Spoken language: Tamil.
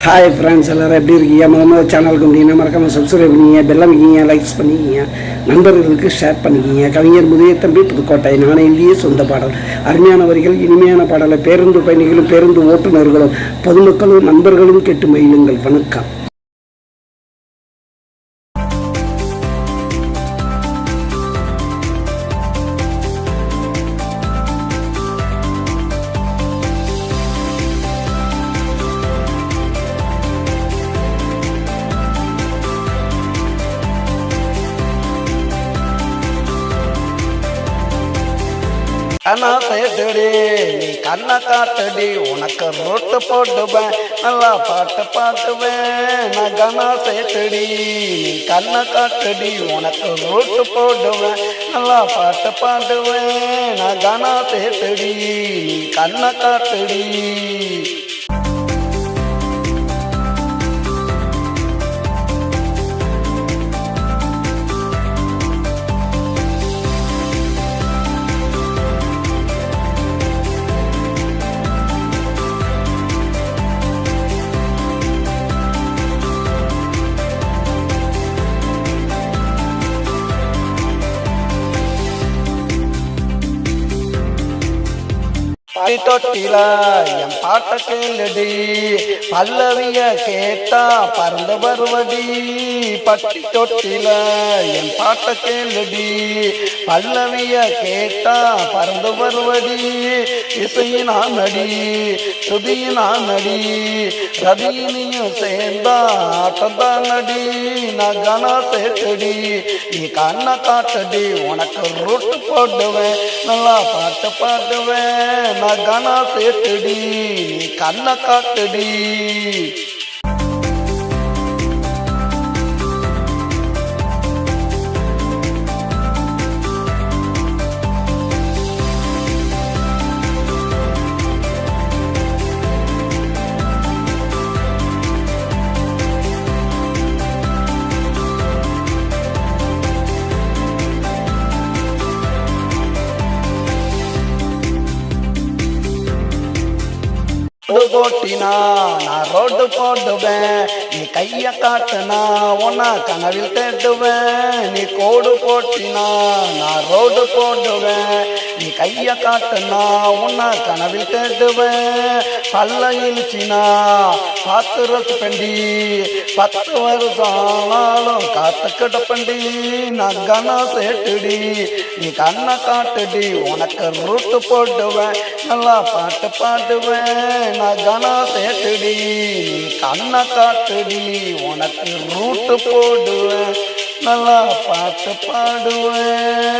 ஹாய் ஃப்ரெண்ட்ஸ், எல்லோரும் எப்படி இருக்கீங்க? முதல் சேனலுக்கு வந்தீங்கன்னா மறக்காமல் சப்ஸ்கிரைப் பண்ணிங்க, பெல்லம் வைக்கிங்க, லைக்ஸ் பண்ணிக்கிங்க, நண்பர்களுக்கு ஷேர் பண்ணிக்கிங்க. கவிஞர் முதியத்தம்பி, புதுக்கோட்டை. நானே எழுதிய சொந்த பாடல். அருமையான வரிகள், இனிமையான பாடலை பேருந்து பயணிகளும் பேருந்து ஓட்டுநர்களும் பொதுமக்களும் நண்பர்களும் கேட்டு மகிழுங்கள். வணக்கம். கண்ணா தேடி நீ கண்ணை காட்டடி, உனக்கு ரோட்டு போட்டுவேன், நல்லா பாட்டு பாட்டுவேன். நான் கண்ணா தேடி நீ கண்ணை காட்டடி, உனக்கு ரோட்டு போடுவேன், நல்லா பாட்டு பாடுவேன். நான் கண்ணா தேடி நீ கண்ணை காட்டடி. தொட்டில என் பாட்ட கேளுடி, பல்லவிய கேட்டா பறந்து வருவடி. பட்டி தொட்டில என் பாட்ட கேளுடி, பல்லவிய கேட்டா பறந்து வருவடி. இசையினா நடி, துதியினா நடி, ரதியினையும் சேர்ந்தா ஆட்டந்தான் நடி. நான் கனா சேர்த்தடி, நீ கண்ணை காட்டடி, உனக்கு ரூட்டு போடுவேன், நல்லா பாட்டு பாடுவேன். நான் கனா சேர்த்தடி, நீ கண்ணை காட்டடி. போட்டினா நான் ரோடு போடுவேன், நீ கைய காட்டுனா உன்ன கனவில் தேடுவேன். நீ கோடு போட்டினா நான் ரோடு போடுவேன், நீ கைய காட்டுனா உன்ன கனவில் தேடுவேன். பல்ல இழுச்சினா பார்த்து ரசிப்பண்டி, 10 வருஷம் ஆனாலும் காத்து கிடப்பண்டி. நான் கனா சேட்டுடி, நீ கண்ணை காட்டுடி, உனக்கு ரூட்டு போடுவேன், நல்லா பாட்டு பாடுவேன். நான் கனா சேட்டுடி, நீ கண்ணை காட்டுடி, உனக்கு ரூட்டு போடுவேன், நல்லா பாட்டு பாடுவேன்.